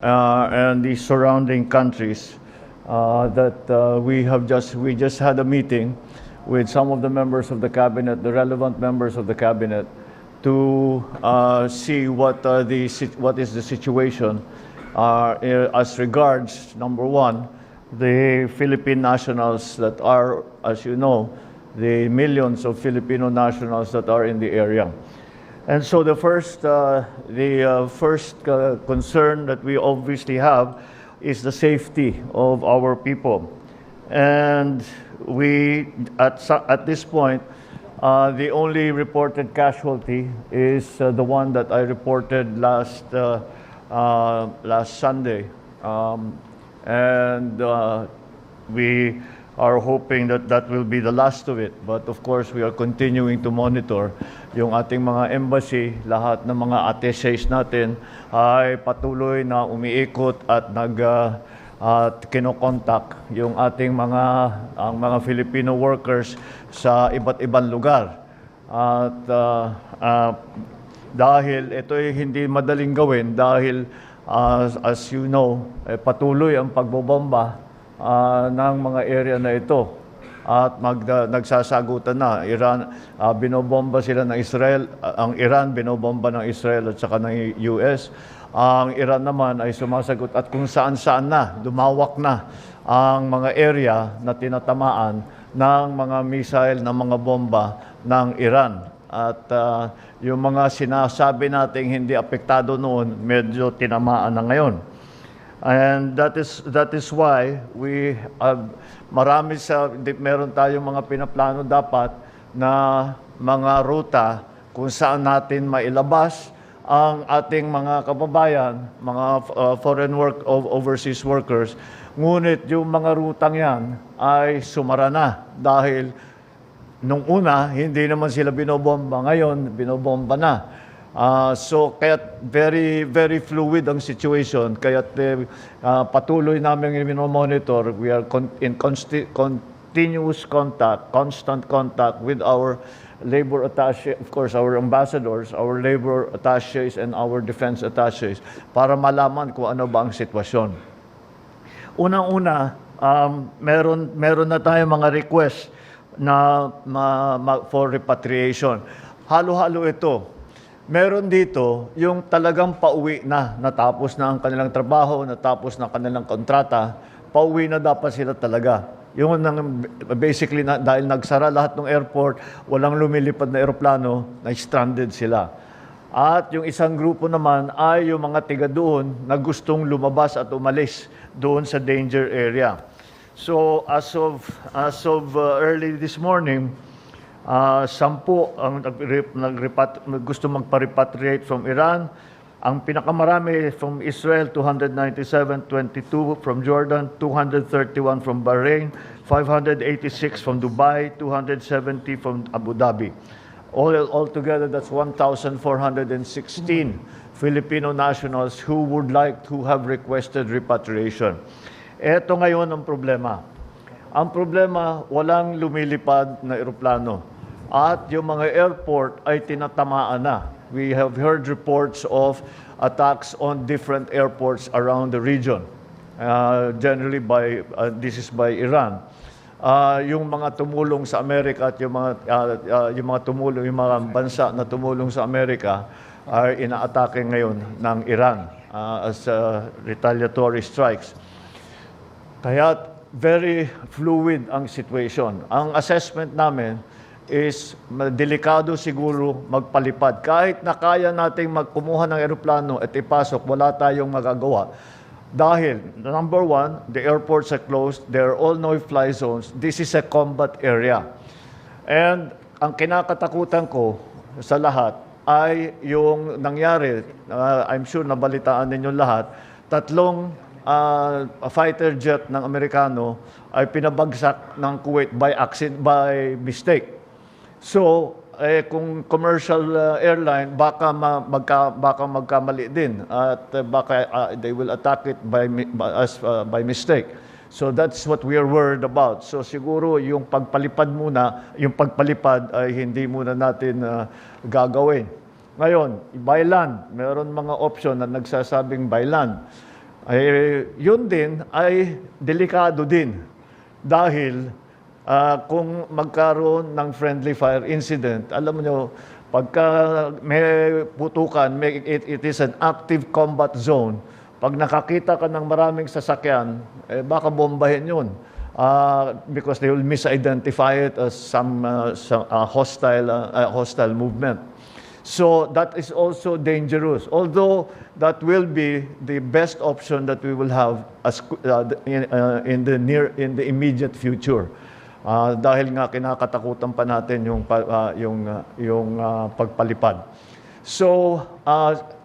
and the surrounding countries. We just had a meeting with some of the members of the cabinet, the relevant members of the cabinet, to see what is the situation as regards, number one, the Philippine nationals that are, as you know, the millions of Filipino nationals that are in the area. And so the first concern that we obviously have is the safety of our people. And we, at this point, the only reported casualty is the one that I reported last Sunday. We are hoping that that will be the last of it. But of course, we are continuing to monitor yung ating mga embassy. Lahat ng mga attaches natin ay patuloy na umiikot at kinokontak yung ating mga Filipino workers sa iba't ibang lugar. At dahil ito ay hindi madaling gawin dahil as you know, patuloy ang pagbobomba ng mga area na ito at nagsasagutan na. Binobomba sila ng Israel, ang Iran binobomba ng Israel at saka ng US. Ang Iran naman ay sumasagot at kung saan-saan na, dumawak na ang mga area na tinatamaan ng mga missile na mga bomba ng Iran. At yung mga sinasabi nating hindi apektado noon, medyo tinamaan na ngayon. And that is why we meron tayong mga pinaplano dapat na mga ruta kung saan natin mailabas ang ating mga kababayan, mga overseas workers. Ngunit yung mga rutang yan ay sumara na dahil nung una hindi naman sila binobomba, ngayon binobomba na. So kaya very fluid ang situation, kaya patuloy namin monitor. We are in continuous contact, constant contact with our labor attache, of course our ambassadors, our labor attaches and our defense attaches para malaman kung ano ba ang sitwasyon. Unang-una, meron na tayong mga request na for repatriation. Halo-halo ito. Meron dito yung talagang pauwi na, natapos na ang kanilang trabaho, natapos na ang kanilang kontrata, pauwi na dapat sila talaga. Yung basically dahil nagsara lahat ng airport, walang lumilipad na eroplano, na-stranded sila. At yung isang grupo naman ay yung mga tiga doon na gustong lumabas at umalis doon sa danger area. So as of early this morning, 10 ang gusto magpa-repatriate from Iran. Ang pinakamarami from Israel, 297, 22 from Jordan, 231 from Bahrain, 586 from Dubai, 270 from Abu Dhabi. All together, that's 1,416 Filipino nationals who have requested repatriation. Ito ngayon ang problema. Ang problema, walang lumilipad na eroplano. At yung mga airport ay tinatamaan na. We have heard reports of attacks on different airports around the region. Generally this is by Iran. Yung mga tumulong sa Amerika at yung mga bansa na tumulong sa Amerika ay inaatake ngayon ng Iran as retaliatory strikes. Kaya very fluid ang situation. Ang assessment namin is delikado siguro magpalipad. Kahit na kaya nating magkumuha ng eroplano at ipasok, wala tayong magagawa. Dahil, number one, the airports are closed. There are all no-fly zones. This is a combat area. And ang kinakatakutan ko sa lahat ay yung nangyari, I'm sure nabalitaan ninyo lahat, 3 fighter jet ng Amerikano ay pinabagsak ng Kuwait by mistake. So, kung commercial airline, baka magkamali din at baka they will attack it by mistake. So that's what we are worried about. So siguro yung pagpalipad ay hindi muna natin gagawin. Ngayon, by land, meron mga option na nagsasabing by land. Yun din ay delikado din dahil kung magkaroon ng friendly fire incident, alam mo, pagka may putukan, it is an active combat zone. Pag nakakita ka ng maraming sasakyan, baka bombahin yun. Because they will misidentify it as some hostile movement. So that is also dangerous. Although that will be the best option that we will have in the immediate future. Dahil nga kinakatakutan pa natin yung pagpalipad. So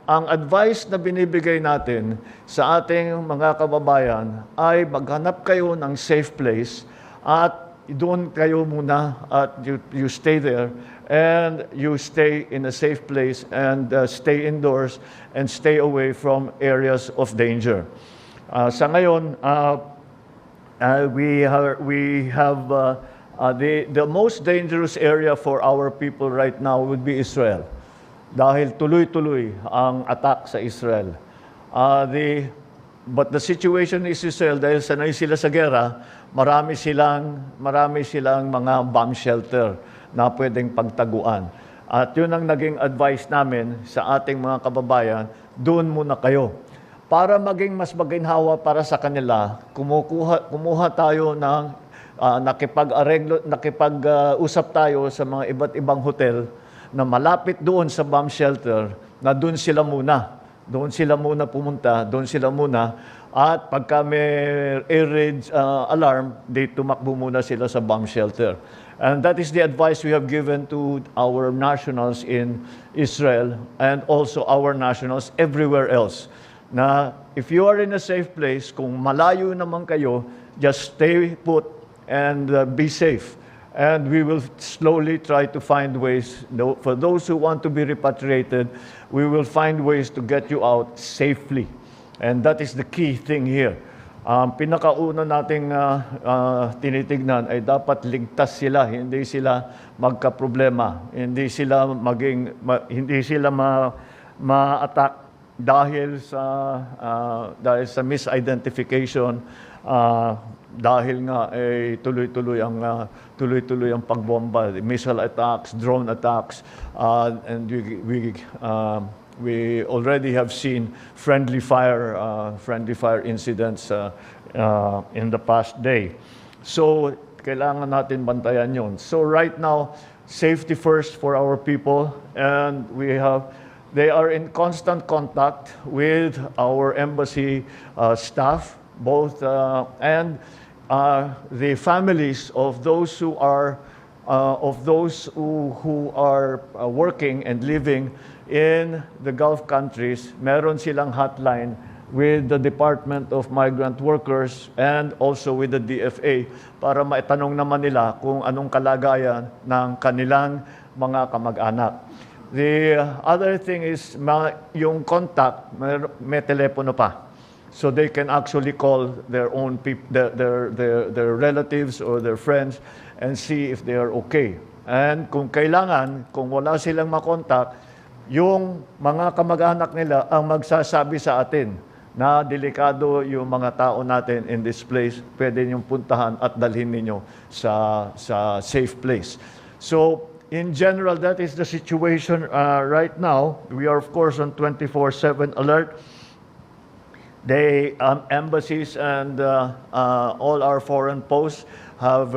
ang advice na binibigay natin sa ating mga kababayan ay maghanap kayo ng safe place at doon kayo muna at you stay there and you stay in a safe place and stay indoors and stay away from areas of danger. Sa ngayon, we have the most dangerous area for our people right now would be Israel. Dahil tuloy-tuloy ang attack sa Israel. But the situation is Israel, dahil sanay sila sa gera, marami silang mga bomb shelter na pwedeng pagtaguan. At yun ang naging advice namin sa ating mga kababayan, doon muna kayo. Para maging mas maginhawa para sa kanila, kumuha tayo ng nakipag-usap tayo sa mga iba't ibang hotel na malapit doon sa bomb shelter, na doon sila muna pumunta, doon sila muna, at pagka may air raid alarm, tumakbo muna sila sa bomb shelter. And that is the advice we have given to our nationals in Israel and also our nationals everywhere else. Na if you are in a safe place, kung malayo naman kayo, just stay put and be safe. And we will slowly try to find ways. For those who want to be repatriated, we will find ways to get you out safely. And that is the key thing here. Pinakauna nating tinitignan ay dapat ligtas sila, hindi sila magkaproblema, hindi sila ma-attack dahil sa misidentification, dahil nga tuloy-tuloy ang pagbomba, missile attacks, drone attacks, and we already have seen friendly fire incidents in the past day. So kailangan natin bantayan yon. So right now, safety first for our people, and they are in constant contact with our embassy staff, both and the families of those who are working and living in the Gulf countries. Meron silang hotline with the Department of Migrant Workers and also with the DFA para maitanong naman nila kung anong kalagayan ng kanilang mga kamag-anak. The other thing is yung contact, may telepono pa. So they can actually call their own their relatives or their friends and see if they are okay. And kung kailangan, kung wala silang makontak, yung mga kamag-anak nila ang magsasabi sa atin na delikado yung mga tao natin in this place, pwede niyong puntahan at dalhin ninyo sa safe place. So, in general, that is the situation right now. We are, of course, on 24/7 alert. The embassies and all our foreign posts have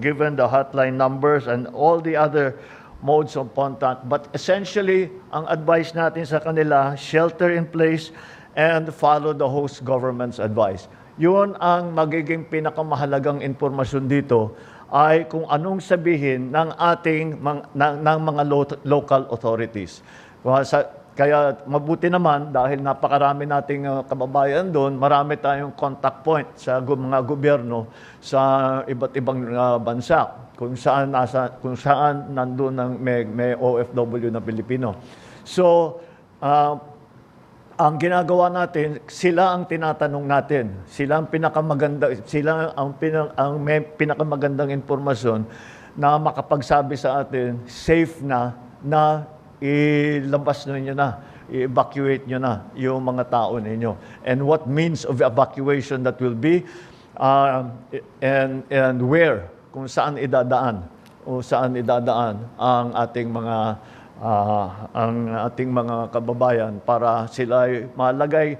given the hotline numbers and all the other modes of contact. But essentially, ang advice natin sa kanila, shelter in place and follow the host government's advice. Yun ang magiging pinakamahalagang impormasyon dito, ay kung anong sabihin ng mga local authorities. Kaya mabuti naman, dahil napakarami nating kababayan doon, marami tayong contact point sa mga gobyerno sa iba't ibang bansa, kung saan nandoon may OFW na Pilipino. So, ang ginagawa natin, sila ang tinatanong natin. Sila ang may pinakamagandang impormasyon na makapagsabi sa atin, safe na ilabas ninyo na. i-evacuate nyo na yung mga tao ninyo. And what means of evacuation that will be, and where, kung saan idadaan ang ating mga kababayan para sila ay malagay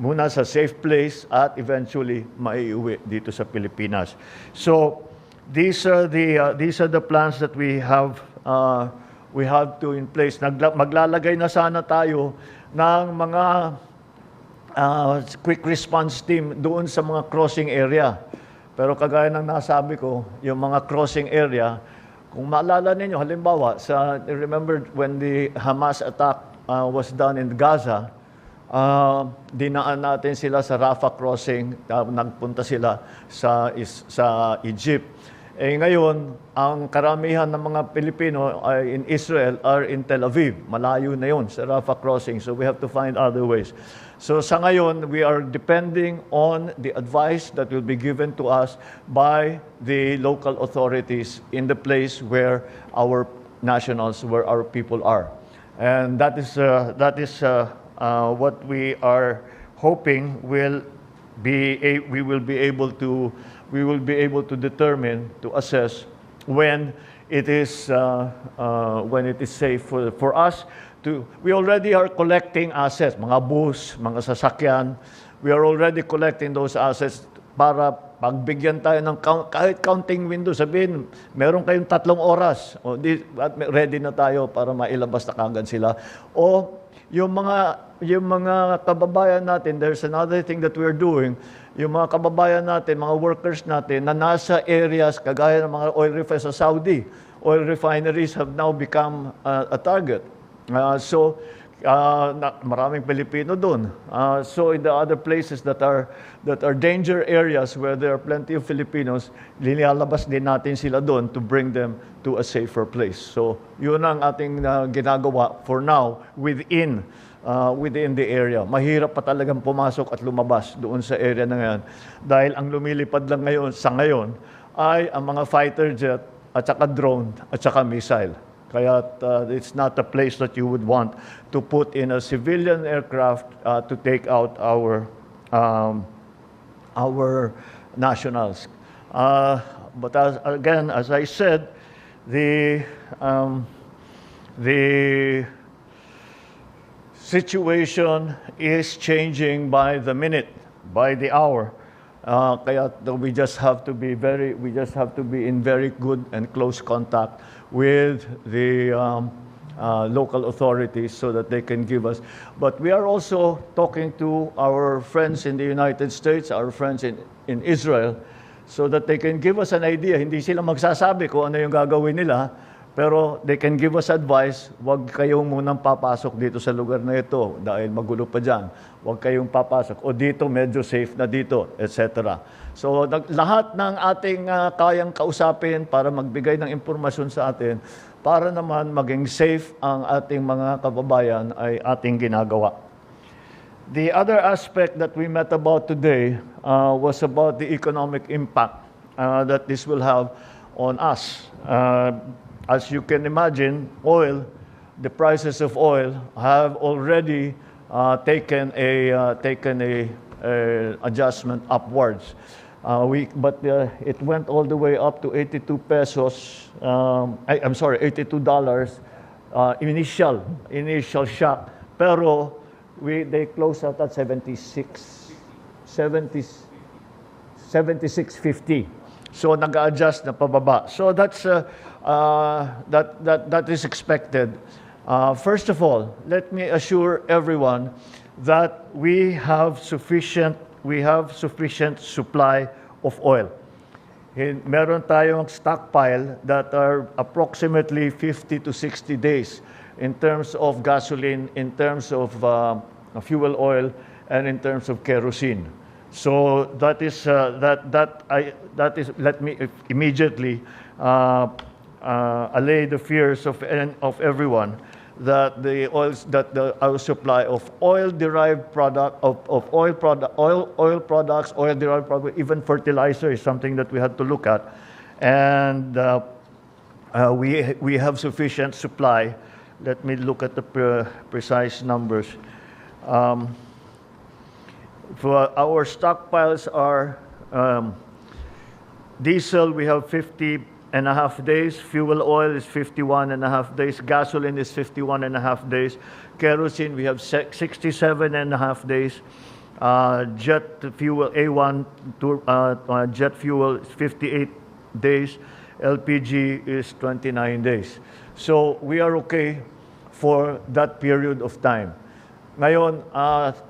muna sa safe place at eventually maiuwi dito sa Pilipinas. So these are the plans that we have to in place. Maglalagay na sana tayo ng mga quick response team doon sa mga crossing area. Pero kagaya ng nasabi ko, yung mga crossing area, kung maalala ninyo, halimbawa, remember when the Hamas attack was done in Gaza, dinaan natin sila sa Rafah crossing, nagpunta sila sa Egypt. Ngayon, ang karamihan ng mga Pilipino in Israel are in Tel Aviv. Malayo na yun sa Rafah crossing, so we have to find other ways. So sa ngayon, we are depending on the advice that will be given to us by the local authorities in the place where our nationals, where our people are. And that is what we are hoping we will be able to determine, to assess when it is safe for us to. We already are collecting assets, mga bus, mga sasakyan. We are already collecting those assets para pagbigyan tayo ng kahit counting window, sabihin, meron kayong 3 oras, ready na tayo para mailabas na kagad sila. O yung mga kababayan natin, there's another thing that we're doing, yung mga kababayan natin, mga workers natin na nasa areas kagaya ng mga oil refineries sa Saudi. Oil refineries have now become a target. Maraming Pilipino doon. So in the other places that are danger areas where there are plenty of Filipinos, linalabas din natin sila doon to bring them to a safer place. So yun ang ating ginagawa for now within the area. Mahirap pa talagang pumasok at lumabas doon sa area na ngayon dahil ang lumilipad lang ngayon ay ang mga fighter jet at saka drone at saka missile. Kaya it's not a place that you would want to put in a civilian aircraft to take out our nationals. But as I said, the situation is changing by the minute, by the hour. Kaya we just have to be in very good and close contact with the local authorities so that they can give us. But we are also talking to our friends in the United States, our friends in Israel, so that they can give us an idea. Hindi sila magsasabi kung ano yung gagawin nila, pero they can give us advice. Huwag kayong munang papasok dito sa lugar na ito dahil magulo pa dyan. Huwag kayong papasok. O dito, medyo safe na dito, etc. So lahat ng ating kayang kausapin para magbigay ng impormasyon sa atin, para naman maging safe ang ating mga kababayan ay ating ginagawa. The other aspect that we met about today was about the economic impact that this will have on us. As you can imagine, the prices of oil have already taken a adjustment upwards. It went all the way up to 82 pesos. $82 initial shock. Pero they closed out at 76.50. So nag-adjust na pababa. So that is expected. First of all, let me assure everyone that we have sufficient supply of oil. Meron tayong stockpile that are approximately 50 to 60 days in terms of gasoline, in terms of fuel oil, and in terms of kerosene. So that is let me immediately allay the fears of everyone that our supply of oil-derived oil products, oil-derived products, even fertilizer is something that we had to look at, and we have sufficient supply let me look at the precise numbers. Um, for our stockpiles are diesel, we have 50.5 days. Fuel oil is 51.5 days. Gasoline is 51.5 days. Kerosene, we have 67.5 days. Jet fuel, A1 jet fuel is 58 days. LPG is 29 days. So we are okay for that period of time. Ngayon,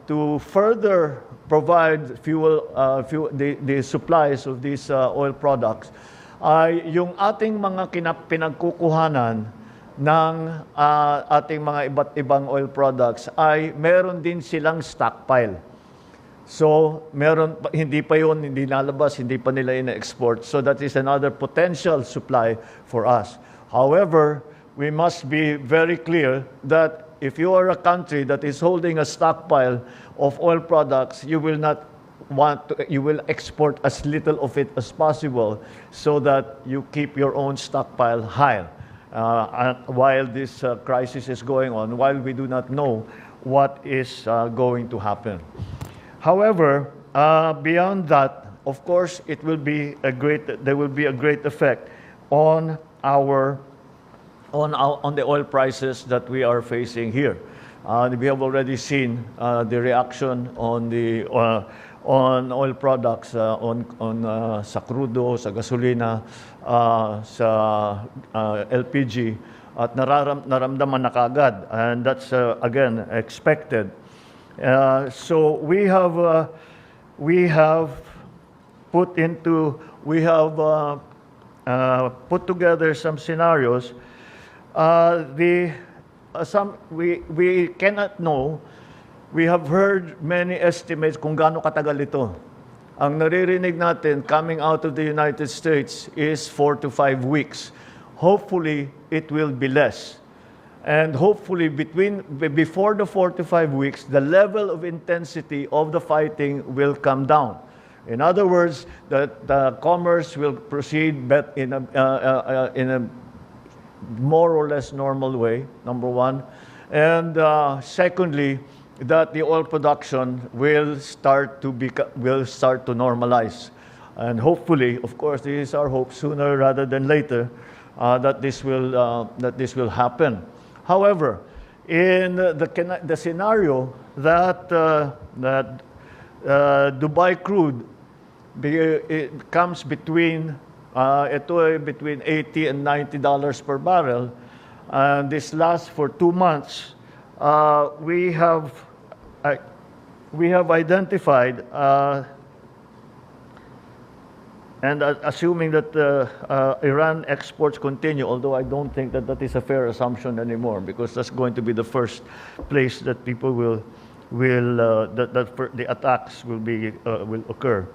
to further provide the supplies of these oil products, ay yung ating mga pinagkukuhanan ng ating mga iba't ibang oil products ay meron din silang stockpile. So, hindi pa yun, hindi nalabas, hindi pa nila ina-export. So that is another potential supply for us. However, we must be very clear that if you are a country that is holding a stockpile of oil products, you will export as little of it as possible so that you keep your own stockpile high while this crisis is going on, while we do not know what is going to happen. However, beyond that, of course, there will be a great effect on the oil prices that we are facing here. We have already seen the reaction on oil products, sa crudo, sa gasolina, sa LPG, at naramdaman na kagad, and that's again expected. So we have put together some scenarios. We cannot know. We have heard many estimates kung gaano katagal ito. Ang naririnig natin coming out of the United States is 4 to 5 weeks. Hopefully, it will be less. And hopefully, before the 4 to 5 weeks, the level of intensity of the fighting will come down. In other words, that the commerce will proceed in a more or less normal way, number one. And secondly, that the oil production will start to normalize. And hopefully, of course, this is our hope, sooner rather than later, that this will happen. However, in the scenario that Dubai crude it comes between between $80 and $90 per barrel, and this lasts for 2 months, we have identified, and assuming that Iran exports continue, although I don't think that is a fair assumption anymore, because that's going to be the first place that people will the attacks will occur.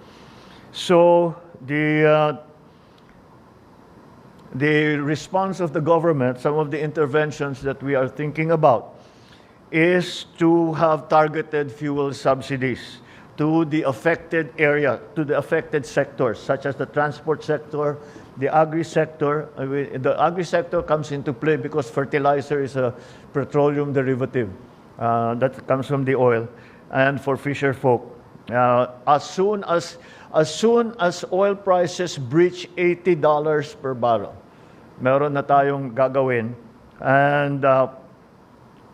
So the response of the government, some of the interventions that we are thinking about, is to have targeted fuel subsidies to the affected area, to the affected sectors, such as the transport sector, the agri-sector. The agri-sector comes into play because fertilizer is a petroleum derivative that comes from the oil, and for fisher folk. As soon as oil prices breach $80 per barrel, meron na tayong gagawin,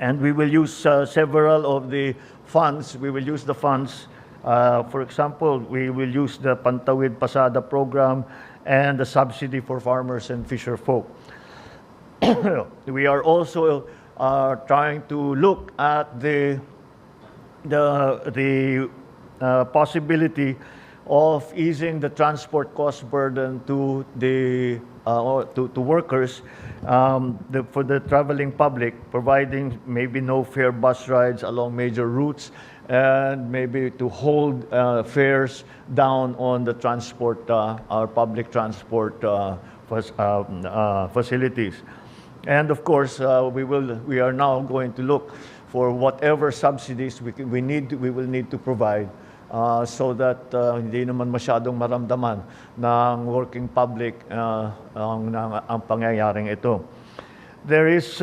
and we will use several of the funds. We will use the funds. For example, we will use the Pantawid Pasada program and the subsidy for farmers and fisher folk. We are also trying to look at the possibility of easing the transport cost burden to workers, for the traveling public, providing maybe no fare bus rides along major routes, and maybe to hold fares down on the transport, our public transport facilities. And of course, we are now going to look for whatever subsidies we will need to provide, so that hindi naman masyadong maramdaman ng working public ang pangyayaring ito. There is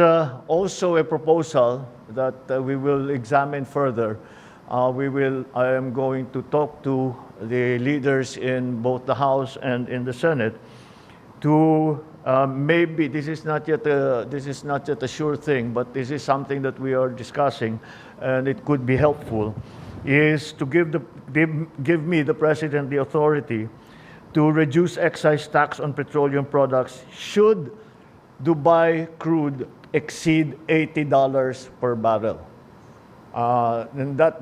also a proposal that we will examine further. I am going to talk to the leaders in both the House and in the Senate to maybe this is not yet a sure thing, but this is something that we are discussing, and it could be helpful. Is to give me the President the authority to reduce excise tax on petroleum products should Dubai crude exceed $80 per barrel. And that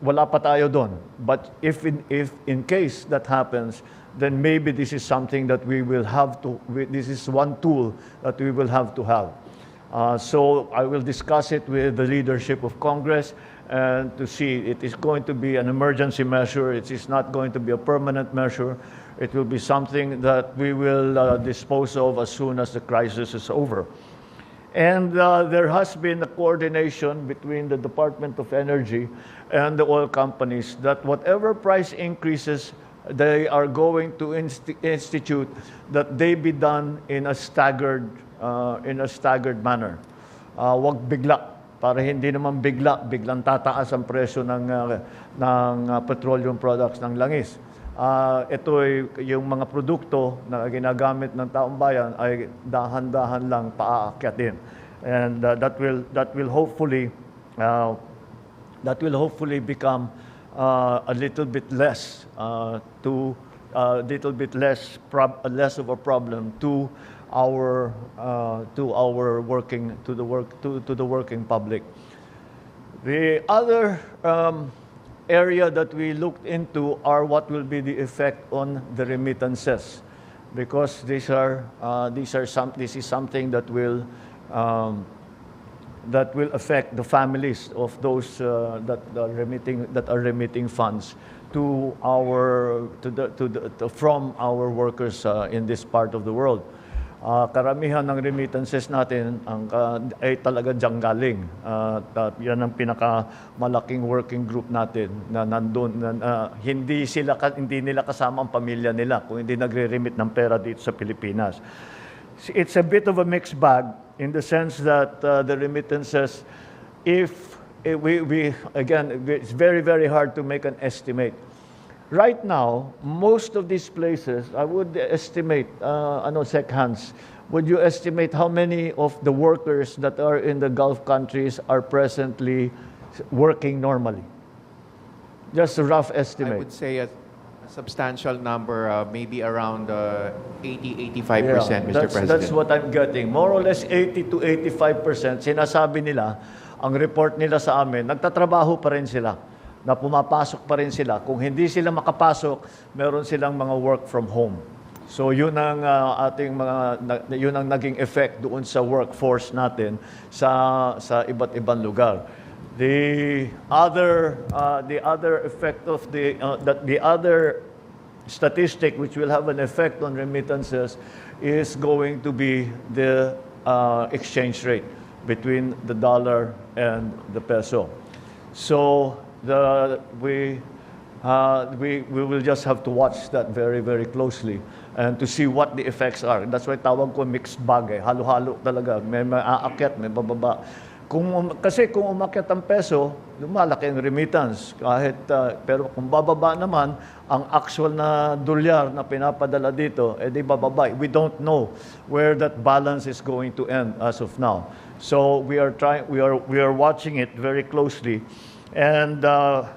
wala pa tayo doon. But if in case that happens, then maybe this is something that we will have to. This is one tool that we will have to have. So I will discuss it with the leadership of Congress and to see it is going to be an emergency measure. It is not going to be a permanent measure. It will be something that we will dispose of as soon as the crisis is over. And there has been a coordination between the Department of Energy and the oil companies that whatever price increases they are going to institute, that they be done in a staggered manner. Wag bigla, para hindi naman biglang tataas ang presyo ng petroleum products ng langis. Ito ay yung mga produkto na ginagamit ng taong bayan ay dahan-dahan lang paaakyatin. And that will hopefully become a little bit less less of a problem to the working public. The other area that we looked into are what will be the effect on the remittances, because this is something that will affect the families of those that are remitting funds from our workers in this part of the world. Karamihan ng remittances natin ay talaga diyan galing. Yan ang pinakamalaking working group natin na nandun. Hindi nila kasama ang pamilya nila kung hindi nagre-remit ng pera dito sa Pilipinas. It's a bit of a mixed bag in the sense that the remittances, again, it's very, very hard to make an estimate. Right now, most of these places, I would estimate, Sec Hans, would you estimate how many of the workers that are in the Gulf countries are presently working normally? Just a rough estimate. I would say a substantial number, maybe around 80-85%, Mr. President. That's what I'm getting. More or less 80 to 85%. Sinasabi nila, ang report nila sa amin, nagtatrabaho pa rin sila, na pumapasok pa rin sila. Kung hindi sila makapasok, meron silang mga work from home. So yun ang yun ang naging effect doon sa workforce natin sa iba't ibang lugar. The other effect of the other statistic which will have an effect on remittances is going to be the exchange rate between the dollar and the peso. So we will just have to watch that very, very closely and to see what the effects are. That's why tawag ko mixed bag. Halo-halo talaga. May aakyat, may bababa. Kasi kung umakyat ang peso, lumalaki ang remittance. Pero kung bababa naman, ang actual na dolyar na pinapadala dito, di bababa. We don't know where that balance is going to end as of now. So we are watching it very closely. And for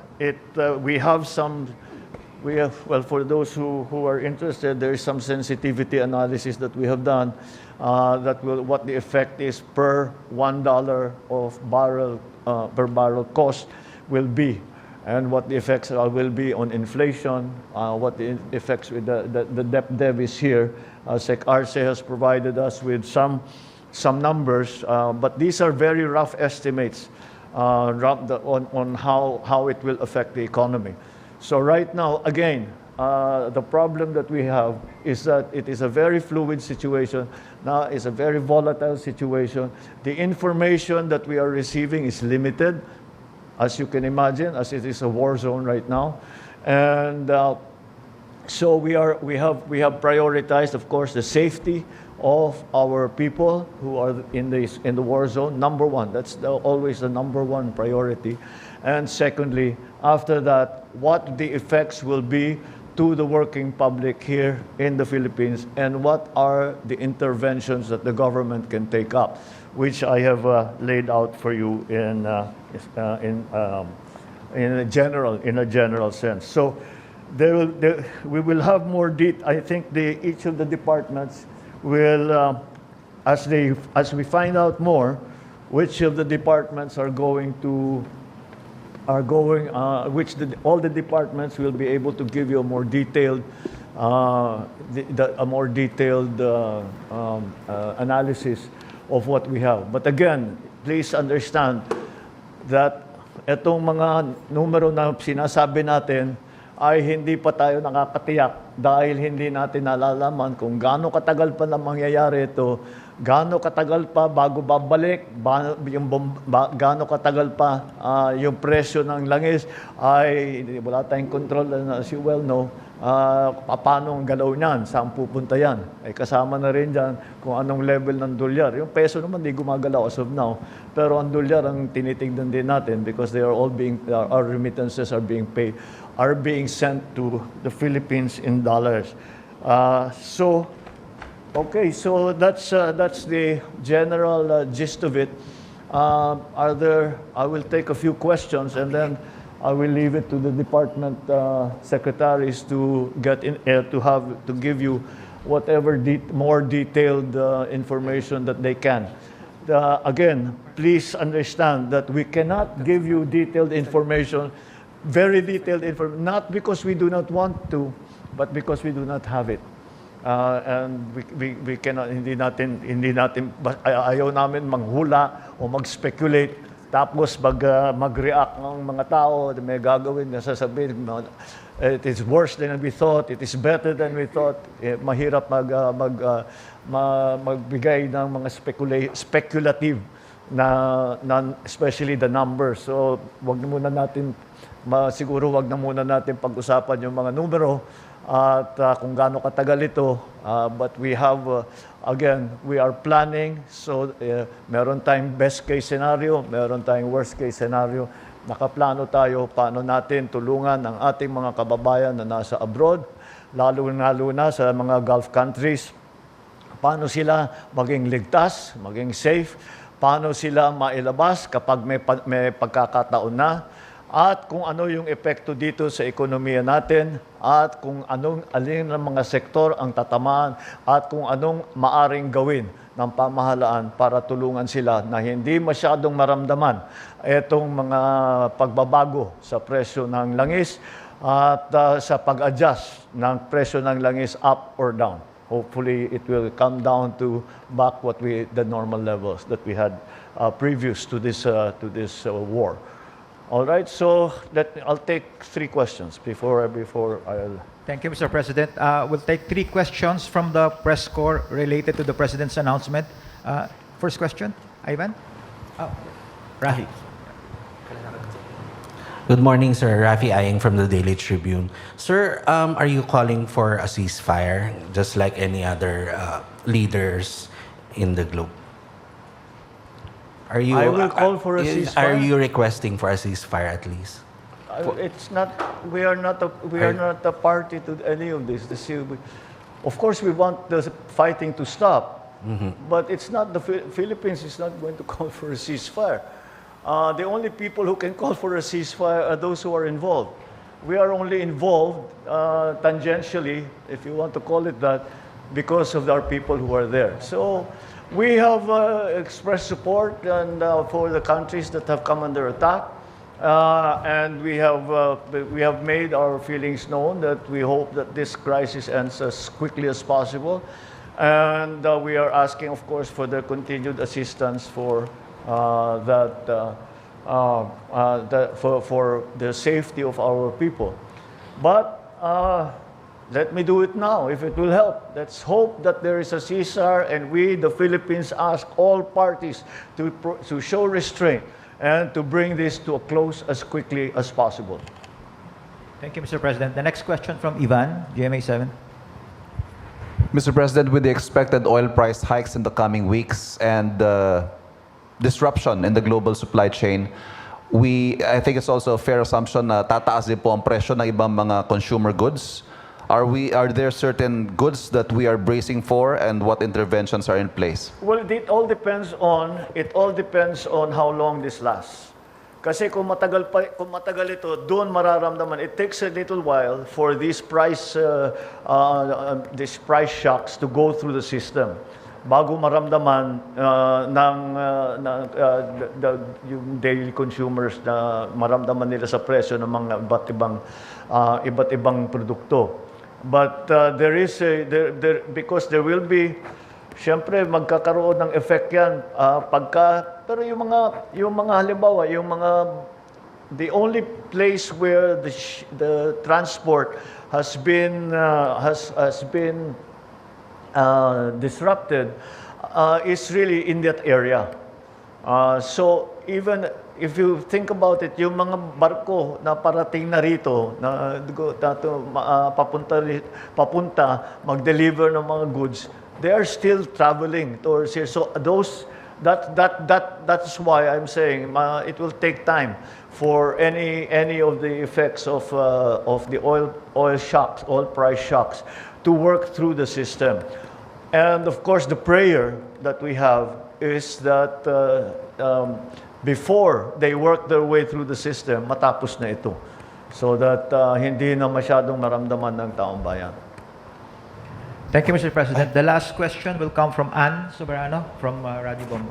those who are interested, there is some sensitivity analysis that we have done what the effect is per $1 of per barrel cost will be, and what the effects will be on inflation, what the effects with the debt is here. Sec Arce has provided us with some numbers, but these are very rough estimates on how it will affect the economy. So right now, again, the problem that we have is that it is a very fluid situation. Now it's a very volatile situation. The information that we are receiving is limited, as you can imagine, as it is a war zone right now. And so we have prioritized, of course, the safety of our people who are in the war zone. Number one, that's always the number one priority. And secondly, after that, what the effects will be to the working public here in the Philippines, and what are the interventions that the government can take up, which I have laid out for you in a general sense. So we will have more I think each of the departments will, as we find out more, which of the departments are going to all the departments will be able to give you a more detailed analysis of what we have. But again, please understand that itong mga numero na sinasabi natin ay hindi pa tayo nakakatiyak dahil hindi natin nalalaman kung gaano katagal pa na mangyayari ito, gaano katagal pa bago babalik, gaano katagal pa yung presyo ng langis ay wala tayong control, as you well know. Paano ang galaw niyan, saan pupunta yan, ay kasama na rin dyan kung anong level ng dolyar. Yung peso naman di gumagalaw as of now, pero ang dolyar ang tinitignan din natin because they are all our remittances are being sent to the Philippines in dollars. Okay, so that's the general gist of it. I will take a few questions and then I will leave it to the department secretaries to give you whatever more detailed information that they can. Again, please understand that we cannot give you detailed information, very detailed information, not because we do not want to, but because we do not have it. And we cannot, hindi natin ayaw namin manghula o mag-speculate tapos mag-react ng mga tao, may gagawin na sasabihin, it is worse than we thought, it is better than we thought. Mahirap magbigay ng mga speculative na especially the numbers. So wag na muna natin pag-usapan yung mga numero at kung gaano katagal ito. But we have, again, we are planning. So meron tayong best case scenario, meron tayong worst case scenario. Nakaplano tayo paano natin tulungan ang ating mga kababayan na nasa abroad, lalo na sa mga Gulf countries. Paano sila maging ligtas, maging safe, paano sila mailabas kapag may pagkakataon na, at kung ano yung epekto dito sa ekonomiya natin, at kung alin ng mga sektor ang tatamaan, at kung anong maaring gawin ng pamahalaan para tulungan sila na hindi masyadong maramdaman itong mga pagbabago sa presyo ng langis at sa pag-adjust ng presyo ng langis up or down. Hopefully, it will come down to back the normal levels that we had previous to this war. All right, so I'll take 3 questions before I'll... Thank you, Mr. President. We'll take 3 questions from the press corps related to the President's announcement. First question, Ivan? Rafi. Good morning, sir. Rafi Aying from the Daily Tribune. Sir, are you calling for a ceasefire, just like any other leaders in the globe? I will call for a ceasefire. Are you requesting for a ceasefire at least? It's not. We are not a party to any of this. Of course, we want the fighting to stop, but it's not the Philippines is not going to call for a ceasefire. The only people who can call for a ceasefire are those who are involved. We are only involved tangentially, if you want to call it that, because of our people who are there. So we have expressed support for the countries that have come under attack, and we have made our feelings known that we hope that this crisis ends as quickly as possible, and we are asking, of course, for the continued assistance for the safety of our people. But let me do it now, if it will help. Let's hope that there is a ceasefire, and we, the Philippines, ask all parties to show restraint and to bring this to a close as quickly as possible. Thank you, Mr. President. The next question from Ivan, GMA 7. Mr. President, with the expected oil price hikes in the coming weeks and disruption in the global supply chain, I think it's also a fair assumption na tataas din po ang presyo ng ibang mga consumer goods. Are there certain goods that we are bracing for, and what interventions are in place? Well, it all depends on how long this lasts. Kasi kung matagal ito, doon mararamdaman. It takes a little while for these price shocks to go through the system bago maramdaman yung daily consumers na maramdaman nila sa presyo ng mga iba't ibang produkto. But because there will be, siyempre magkakaroon ng effect yan pero yung mga halimbawa, the only place where the transport has been disrupted is really in that area. So even if you think about it, yung mga barko na parating na rito, papunta, mag-deliver ng mga goods, they are still traveling towards here. So that's why I'm saying it will take time for any of the effects of the oil price shocks to work through the system. And of course, the prayer that we have is that before they work their way through the system, matapos na ito. So that hindi na masyadong maramdaman ng taong bayan. Thank you, Mr. President. The last question will come from Ann Soberano from Radio Bombo.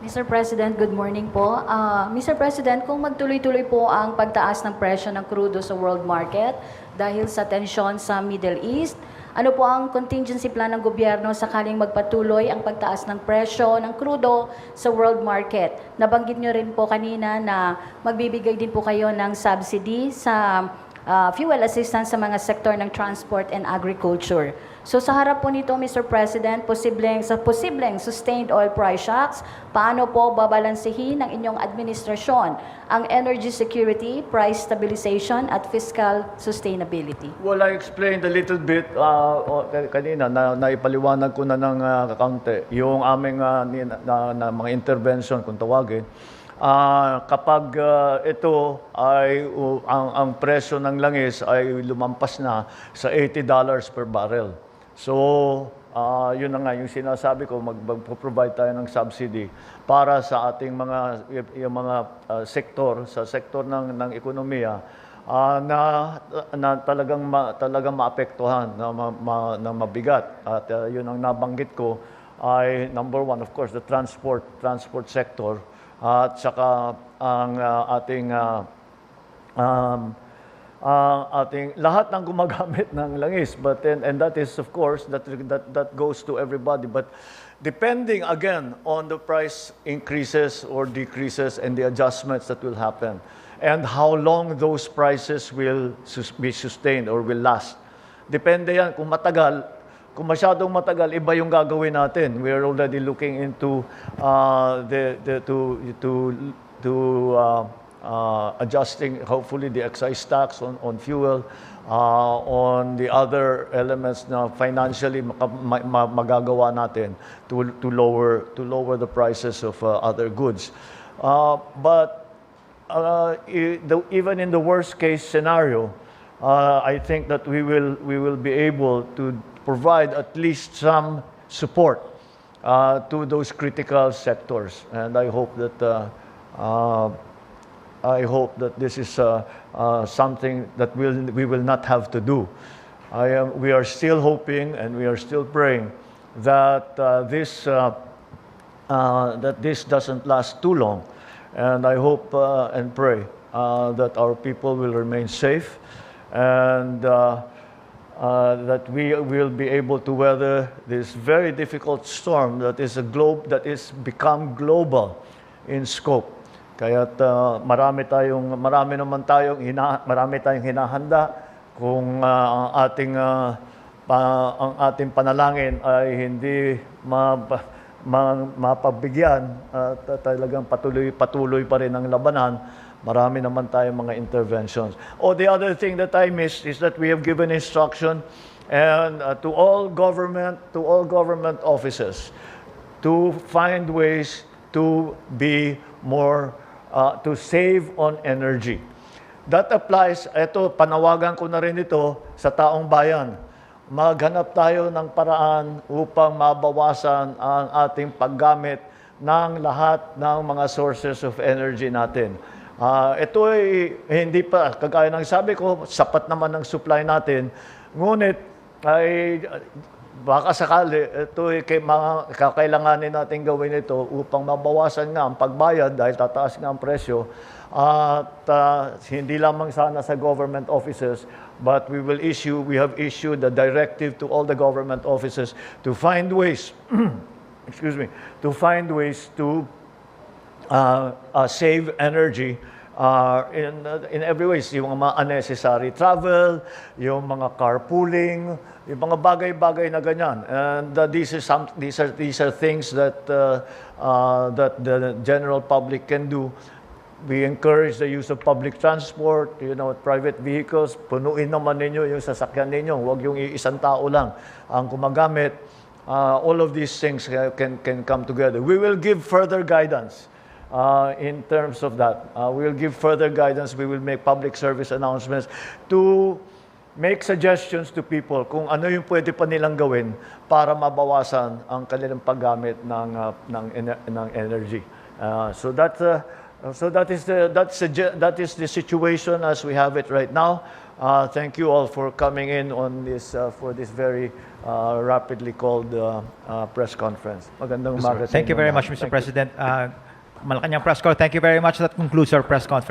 Mr. President, good morning po. Mr. President, kung magtuloy-tuloy po ang pagtaas ng presyo ng crudo sa world market dahil sa tensyon sa Middle East, ano po ang contingency plan ng gobyerno sakaling magpatuloy ang pagtaas ng presyo ng crudo sa world market? Nabanggit nyo rin po kanina na magbibigay din po kayo ng subsidy sa fuel assistance sa mga sektor ng transport and agriculture. So sa harap po nito, Mr. President, posibleng sustained oil price shocks, paano po babalansehin ng inyong administrasyon ang energy security, price stabilization, at fiscal sustainability? Well, I explained a little bit kanina, naipaliwanag ko na ng kaunti yung aming na mga intervention kung tawagin. Kapag ito ay ang presyo ng langis ay lumampas na sa $80 per barrel. So, yun na nga yung sinasabi ko, mag-provide tayo ng subsidy para sa ating mga sektor, sa sektor ng ekonomiya na talagang maapektuhan, na mabigat. At yun ang nabanggit ko ay number one, of course, the transport sector, at saka ang ating lahat ng gumagamit ng langis, and that is of course that goes to everybody, but depending again on the price increases or decreases and the adjustments that will happen and how long those prices will be sustained or will last. Depende yan kung masyadong matagal, iba yung gagawin natin. We are already looking into adjusting, hopefully, the excise tax on fuel, on the other elements na financially magagawa natin to lower the prices of other goods. But even in the worst case scenario, I think that we will be able to provide at least some support to those critical sectors, and I hope that this is something that we will not have to do. We are still hoping and we are still praying that this doesn't last too long, and I hope and pray that our people will remain safe, and that we will be able to weather this very difficult storm that is become global in scope. Kaya't marami naman tayong hinahanda kung ang ating panalangin ay hindi mapabigyan at talagang patuloy pa rin ang labanan, marami naman tayong mga interventions. The other thing that I missed is that we have given instruction and to all government offices to find ways to be more to save on energy. That applies, panawagan ko na rin ito sa taong bayan. Maghanap tayo ng paraan upang mabawasan ang ating paggamit ng lahat ng mga sources of energy natin. Ito ay hindi pa, kagaya ng sabi ko, sapat naman ang supply natin. Ngunit ay baka sakali, ito ay kakailanganin natin gawin ito upang mabawasan nga ang pagbayad dahil tataas nga ang presyo. At hindi lamang sana sa government offices, but we have issued a directive to all the government offices to find ways, to find ways to save energy in every ways. Yung mga unnecessary travel, yung mga carpooling, yung mga bagay-bagay na ganyan. And these are things that that the general public can do. We encourage the use of public transport, private vehicles. Punuin naman ninyo yung sasakyan ninyo. Huwag yung isang tao lang ang gumagamit. All of these things can come together. We will give further guidance in terms of that. We will give further guidance. We will make public service announcements to make suggestions to people kung ano yung pwede pa nilang gawin para mabawasan ang kanilang paggamit ng energy. So that is the situation as we have it right now. Thank you all for coming in on this for this very rapidly called press conference. Magandang umaga sa Thank you inyo very lahat. much, Mr. Thank you. President. Malacanang Press Corps, thank you very much. That concludes our press conference.